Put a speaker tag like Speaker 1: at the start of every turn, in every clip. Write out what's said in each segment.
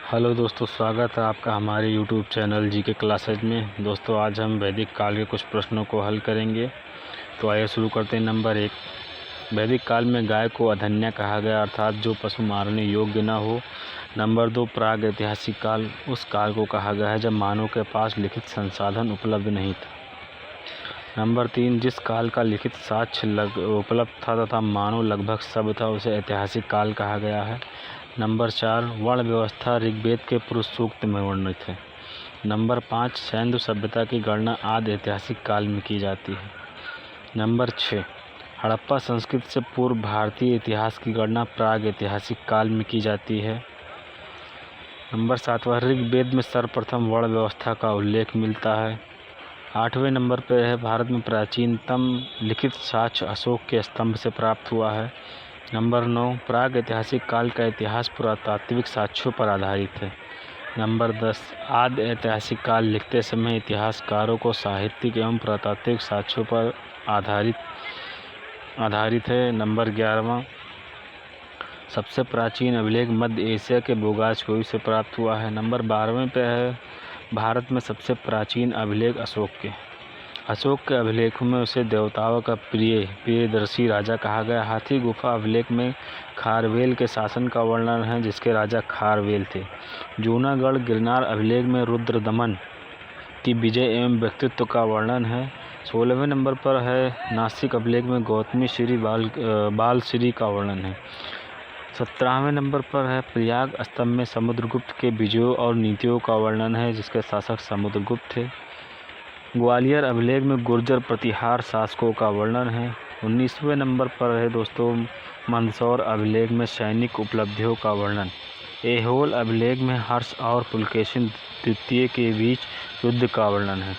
Speaker 1: Hello दोस्तों, स्वागत है आपका हमारे यूट्यूब चैनल जीके क्लासेज में। दोस्तों, आज हम वैदिक काल के कुछ प्रश्नों को हल करेंगे। तो आइए शुरू करते हैं। नंबर 1, वैदिक काल में गाय को अधन्या कहा गया, अर्थात जो पशु मारने योग्य न हो। नंबर 2, प्राग ऐतिहासिक काल उस काल को कहा गया है जब मानव के पास लिखित संसाधन उपलब्ध नहीं था। नंबर 3, जिस काल का लिखित साक्ष्य उपलब्ध था तथा मानव लगभग सब था, उसे ऐतिहासिक काल कहा गया है। नंबर 4, वर्ण व्यवस्था ऋग्वेद के पुरुष सूक्त में वर्णित है। नंबर 5, सिंधु सभ्यता की गणना आदि ऐतिहासिक काल में की जाती है। नंबर 6, हड़प्पा संस्कृति से पूर्व भारतीय इतिहास की गणना प्राग ऐतिहासिक काल में की जाती है। नंबर 7, ऋग्वेद में सर्वप्रथम वर्ण व्यवस्था का उल्लेख मिलता है। 8वें नंबर पर है, भारत में प्राचीनतम लिखित साक्ष्य अशोक के स्तंभ से प्राप्त हुआ है। नंबर 9, प्राग ऐतिहासिक काल का इतिहास पुरातात्विक साक्ष्यों पर आधारित है। नंबर 10, आदि ऐतिहासिक काल लिखते समय इतिहासकारों को साहित्यिक एवं पुरातात्विक साक्ष्यों पर आधारित है। नंबर 11वां, सबसे प्राचीन अभिलेख मध्य एशिया के बोगासकोई से प्राप्त हुआ है। नंबर 12वें पे है, भारत में सबसे प्राचीन अभिलेख अशोक के अभिलेखों में उसे देवताओं का प्रियदर्शी राजा कहा गया। हाथी गुफा अभिलेख में खारवेल के शासन का वर्णन है, जिसके राजा खारवेल थे। जूनागढ़ गिरनार अभिलेख में रुद्रदमन की विजय एवं व्यक्तित्व का वर्णन है। 16वें नंबर पर है, नासिक अभिलेख में गौतमी श्री बाल श्री का वर्णन है। 17वें नंबर पर है, प्रयाग स्तंभ में समुद्रगुप्त के विजयों और नीतियों का वर्णन है, जिसके शासक समुद्रगुप्त थे। ग्वालियर अभिलेख में गुर्जर प्रतिहार शासकों का वर्णन है। 19वें नंबर पर है दोस्तों, मंदसौर अभिलेख में सैनिक उपलब्धियों का वर्णन। ऐहोल अभिलेख में हर्ष और पुलकेशिन द्वितीय के बीच युद्ध का वर्णन है।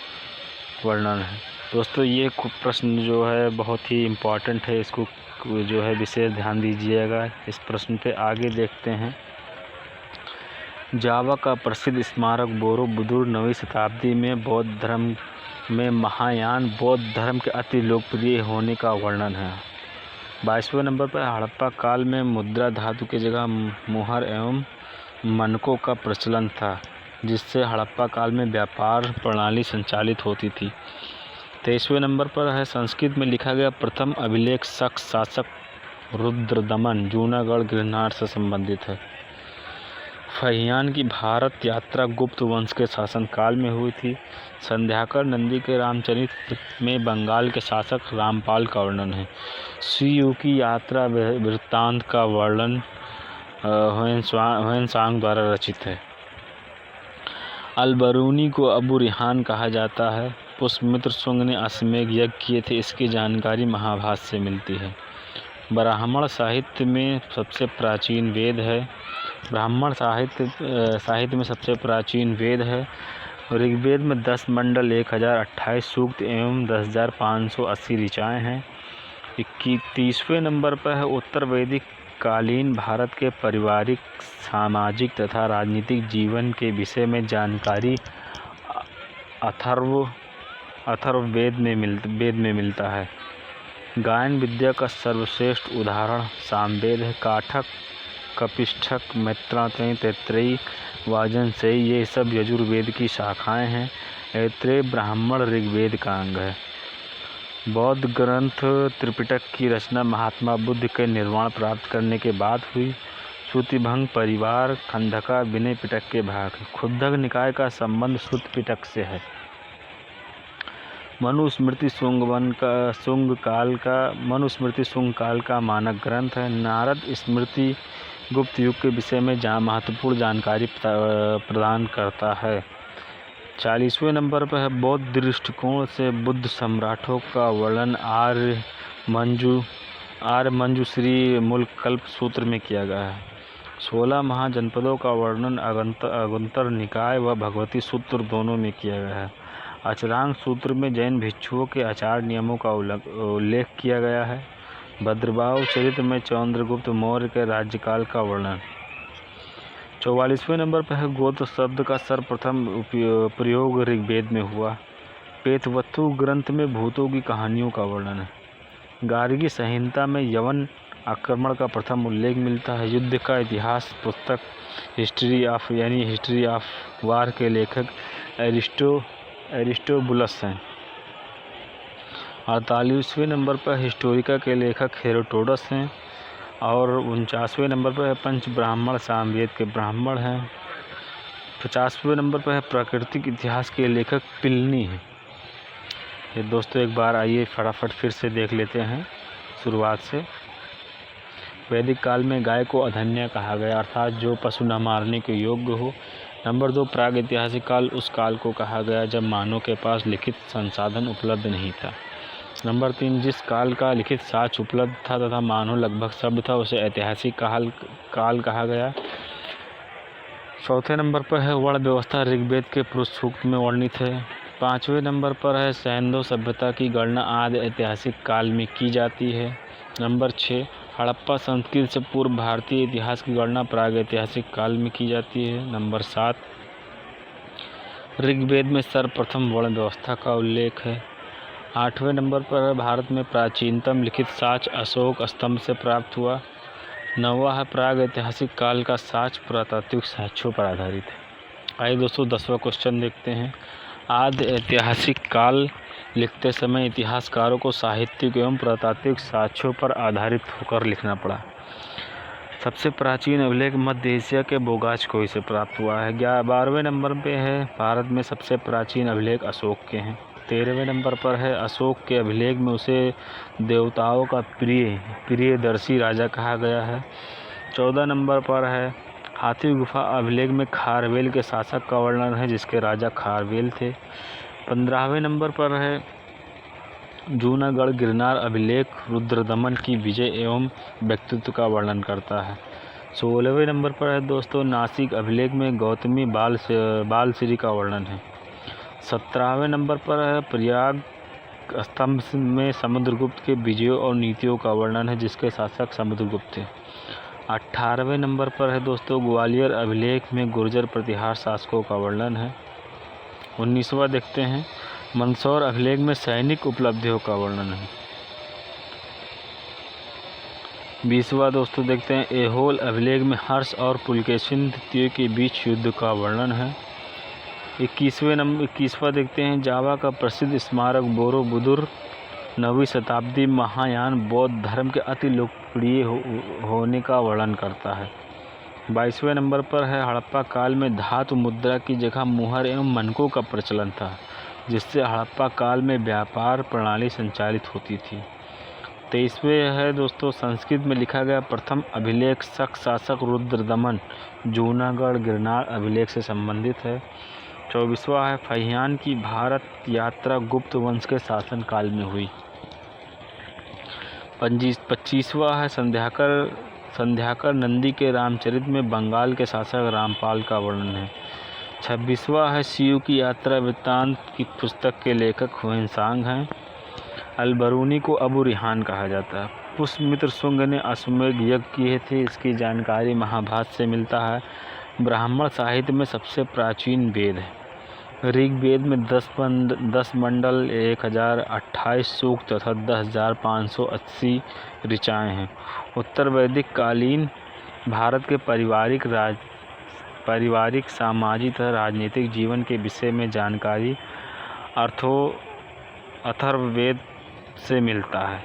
Speaker 1: दोस्तों, ये प्रश्न जो है बहुत ही इम्पॉर्टेंट है, इसको जो है विशेष ध्यान दीजिएगा। इस प्रश्न पे आगे देखते हैं। जावा का प्रसिद्ध स्मारक बोरोबुदुर 9वीं शताब्दी में बौद्ध धर्म में महायान बौद्ध धर्म के अति लोकप्रिय होने का वर्णन है। 22वें नंबर पर हड़प्पा काल में मुद्रा धातु की जगह मुहर एवं मनकों का प्रचलन था, जिससे हड़प्पा काल में व्यापार प्रणाली संचालित होती थी। 23वें नंबर पर है, संस्कृत में लिखा गया प्रथम अभिलेख शक शासक रुद्रदमन जूनागढ़ गिरनार से संबंधित है। फहियान की भारत यात्रा गुप्त वंश के शासनकाल में हुई थी। संध्याकर नंदी के रामचरित में बंगाल के शासक रामपाल का वर्णन है। सीयू की यात्रा वृत्तांत का वर्णन ह्वेनसांग द्वारा रचित है। अलबरूनी को अबू रिहान कहा जाता है। पुष्यमित्र शुंग ने अश्वमेध यज्ञ किए थे, इसकी जानकारी महाभारत से मिलती है। ब्राह्मण साहित्य में सबसे प्राचीन वेद है। ब्राह्मण साहित्य में सबसे प्राचीन वेद है। ऋग्वेद में 10 मंडल 1028 सूक्त एवं 10,580 ऋचाएँ हैं। 31वें नंबर पर है, उत्तर वैदिक कालीन भारत के पारिवारिक, सामाजिक तथा राजनीतिक जीवन के विषय में जानकारी अथर्ववेद में मिलता है। गायन विद्या का सर्वश्रेष्ठ उदाहरण सामवेद है। काठक, कपिष्ठक, मैत्रायणी, तैत्तिरीय, वाजनसेयी ये सब यजुर्वेद की शाखाएं हैं। ऐत्रेय ब्राह्मण ऋग्वेद का अंग है। बौद्ध ग्रंथ त्रिपिटक की रचना महात्मा बुद्ध के निर्वाण प्राप्त करने के बाद हुई। श्रुतिभंग परिवार खंडका विनय पिटक के भाग। खुद्दक निकाय का संबंध श्रुत पिटक से है। मनुस्मृति शुंग काल का मानक ग्रंथ है। नारद स्मृति गुप्त युग के विषय में महत्वपूर्ण जानकारी प्रदान करता है। 40वें नंबर पर है, बौद्ध दृष्टिकोण से बुद्ध सम्राटों का वर्णन आर्य मंजुश्री मूलकल्प सूत्र में किया गया है। 16 महाजनपदों का वर्णन अगुंतर निकाय व भगवती सूत्र दोनों में किया गया है। अचरांग सूत्र में जैन भिक्षुओं के आचार नियमों का उल्लेख किया गया है। भद्रबाहु चरित्र में चंद्रगुप्त मौर्य के राज्यकाल का वर्णन। 44वें नंबर पर है, गोत्र शब्द का सर्वप्रथम प्रयोग ऋग्वेद में हुआ। पेतवत्तु ग्रंथ में भूतों की कहानियों का वर्णन है। गार्गी संहिता में यवन आक्रमण का प्रथम उल्लेख मिलता है। युद्ध का इतिहास पुस्तक हिस्ट्री ऑफ वार के लेखक एरिस्टोबुलस हैं। 48वें नंबर पर हिस्टोरिका के लेखक हेरोडोटस हैं। और 49वें नंबर पर है पंच ब्राह्मण सामवेद के ब्राह्मण हैं। 50वें नंबर पर है प्राकृतिक इतिहास के लेखक प्लिनी हैं। ये दोस्तों एक बार आइए फटाफट फिर से देख लेते हैं शुरुआत से। वैदिक काल में गाय को अधन्य कहा गया, अर्थात जो पशु न मारने के योग्य हो। नंबर 2, प्रागैतिहासिक काल उस काल को कहा गया जब मानव के पास लिखित संसाधन उपलब्ध नहीं था। नंबर 3, जिस काल का लिखित साक्ष्य उपलब्ध था तथा मानव लगभग सभ्य था उसे ऐतिहासिक काल कहा गया। चौथे नंबर पर है वर्ण व्यवस्था ऋग्वेद के पुरुष सूक्त में वर्णित है। 5वें नंबर पर है सैंधव सभ्यता की गणना आदि ऐतिहासिक काल में की जाती है। नंबर 6, हड़प्पा संस्कृति से पूर्व भारतीय इतिहास की गणना प्रागैतिहासिक काल में की जाती है। नंबर 7, ऋग्वेद में सर्वप्रथम वर्ण व्यवस्था का उल्लेख है। 8वें नंबर पर है भारत में प्राचीनतम लिखित साक्ष्य अशोक स्तंभ से प्राप्त हुआ। 9वां है प्रागैतिहासिक काल का साक्ष्य पुरातात्विक साक्ष्यों पर आधारित है। आइए दोस्तों 10वां क्वेश्चन देखते हैं। आदि ऐतिहासिक काल लिखते समय इतिहासकारों को साहित्यिक एवं पुरातात्विक साक्ष्यों पर आधारित होकर लिखना पड़ा। सबसे प्राचीन अभिलेख मध्य एशिया के बोगाचकोई से प्राप्त हुआ है। 12वें नंबर पे है भारत में सबसे प्राचीन अभिलेख अशोक के हैं। 13वें नंबर पर है अशोक के अभिलेख में उसे देवताओं का प्रियदर्शी राजा कहा गया है। 14 नंबर पर है हाथी गुफा अभिलेख में खारवेल के शासक का वर्णन है जिसके राजा खारवेल थे। 15वें नंबर पर है जूनागढ़ गिरनार अभिलेख रुद्रदमन की विजय एवं व्यक्तित्व का वर्णन करता है। 16वें नंबर पर है दोस्तों नासिक अभिलेख में गौतमी बालश्री का वर्णन है। 17वें नंबर पर है प्रयाग स्तंभ में समुद्रगुप्त के विजयों और नीतियों का वर्णन है जिसके शासक समुद्रगुप्त थे। 18वें नंबर पर है दोस्तों ग्वालियर अभिलेख में गुर्जर प्रतिहार शासकों का वर्णन है। 19वां देखते हैं मंदसौर अभिलेख में सैनिक उपलब्धियों का वर्णन है। 20वां दोस्तों देखते हैं ऐहोल अभिलेख में हर्ष और पुलकेशिन द्वितीय के बीच युद्ध का वर्णन है। 21वां देखते हैं जावा का प्रसिद्ध स्मारक बोरोबुदुर 9वीं शताब्दी महायान बौद्ध धर्म के अति लोकप्रिय होने का वर्णन करता है। 22वें नंबर पर है हड़प्पा काल में धातु मुद्रा की जगह मुहर एवं मनकों का प्रचलन था जिससे हड़प्पा काल में व्यापार प्रणाली संचालित होती थी। 23वें है दोस्तों संस्कृत में लिखा गया प्रथम अभिलेख शक शासक रुद्रदमन जूनागढ़ गिरनार अभिलेख से संबंधित है। 24वां है फहियान की भारत यात्रा गुप्त वंश के शासनकाल में हुई। 25वां है संध्याकर नंदी के रामचरित में बंगाल के शासक रामपाल का वर्णन है। 26वां है शिव की यात्रा वृत्तांत की पुस्तक के लेखक हुएनसांग हैं। अलबरूनी को अबू रिहान कहा जाता है। पुष्यमित्र शुंग ने अश्वमेध यज्ञ किए थे, इसकी जानकारी महाभारत से मिलता है। ब्राह्मण साहित्य में सबसे प्राचीन वेद है। ऋग्वेद में 10 मंडल 1028 सूक्त तथा 10,580 ऋचाएँ हैं। उत्तर वैदिक कालीन भारत के पारिवारिक सामाजिक तथा राजनीतिक जीवन के विषय में जानकारी अथर्ववेद से मिलता है।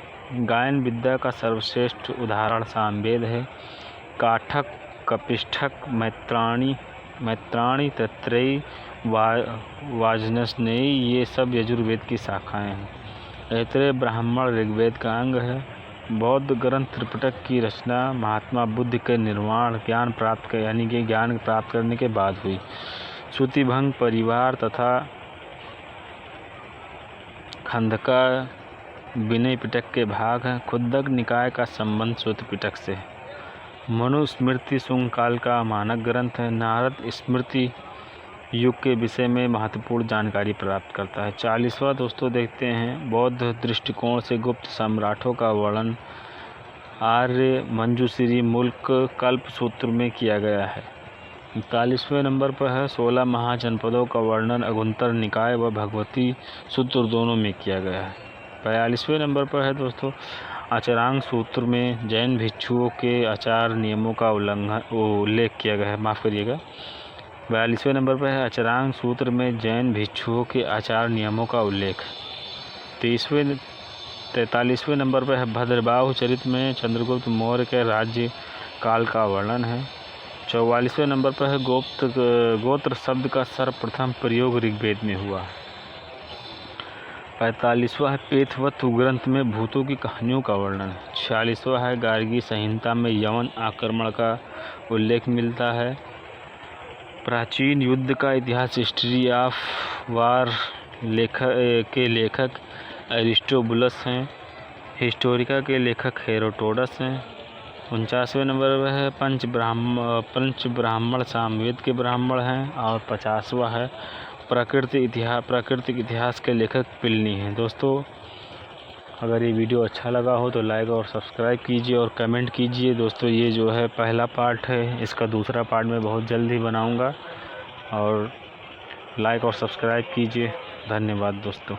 Speaker 1: गायन विद्या का सर्वश्रेष्ठ उदाहरण सामवेद है। काठक कपिष्ठक मैत्राणी तैत्तिरीय वाजसनेयी ये सब यजुर्वेद की शाखाएं हैं। ऐतरेय ब्राह्मण ऋग्वेद का अंग है। बौद्ध ग्रंथ त्रिपिटक की रचना महात्मा बुद्ध के निर्वाण ज्ञान प्राप्त करने के बाद हुई। श्रुतिभंग परिवार तथा खंडका विनय पिटक के भाग हैं। खुद्दक निकाय का संबंध श्रुति पिटक से है। मनुस्मृति शुंग काल का मानक ग्रंथ है। नारद स्मृति युग के विषय में महत्वपूर्ण जानकारी प्राप्त करता है। 40वां दोस्तों देखते हैं बौद्ध दृष्टिकोण से गुप्त सम्राटों का वर्णन आर्य मंजूश्री मुल्क कल्प सूत्र में किया गया है। 41वें नंबर पर है 16 महाजनपदों का वर्णन अगुंतर निकाय व भगवती सूत्र दोनों में किया गया है। 42वें नंबर पर है दोस्तों आचरांक सूत्र में जैन भिक्षुओं के आचार नियमों का उल्लेख किया गया है। माफ़ करिएगा, 42वें नंबर पर है आचरांक सूत्र में जैन भिक्षुओं के आचार नियमों का उल्लेख। 43वें नंबर पर है भद्रबाहु चरित में चंद्रगुप्त मौर्य के राज्य काल का वर्णन है। 44वें नंबर पर है गोत्र शब्द का सर्वप्रथम प्रयोग ऋग्वेद में हुआ। 45वां है पेथवत्व ग्रंथ में भूतों की कहानियों का वर्णन। 46वां है गार्गी संहिता में यवन आक्रमण का उल्लेख मिलता है। प्राचीन युद्ध का इतिहास हिस्ट्री ऑफ वार के लेखक एरिस्टोबुलस हैं। हिस्टोरिका के लेखक हेरोडोटस हैं। 49वें नंबर पर है पंच ब्राह्मण सामवेद के ब्राह्मण हैं। और 50वां है प्राकृतिक इतिहास के लेखक प्लिनी हैं। दोस्तों, अगर ये वीडियो अच्छा लगा हो तो लाइक और सब्सक्राइब कीजिए और कमेंट कीजिए। दोस्तों, ये जो है पहला पार्ट है, इसका दूसरा पार्ट मैं बहुत जल्द ही बनाऊंगा। और लाइक और सब्सक्राइब कीजिए। धन्यवाद दोस्तों।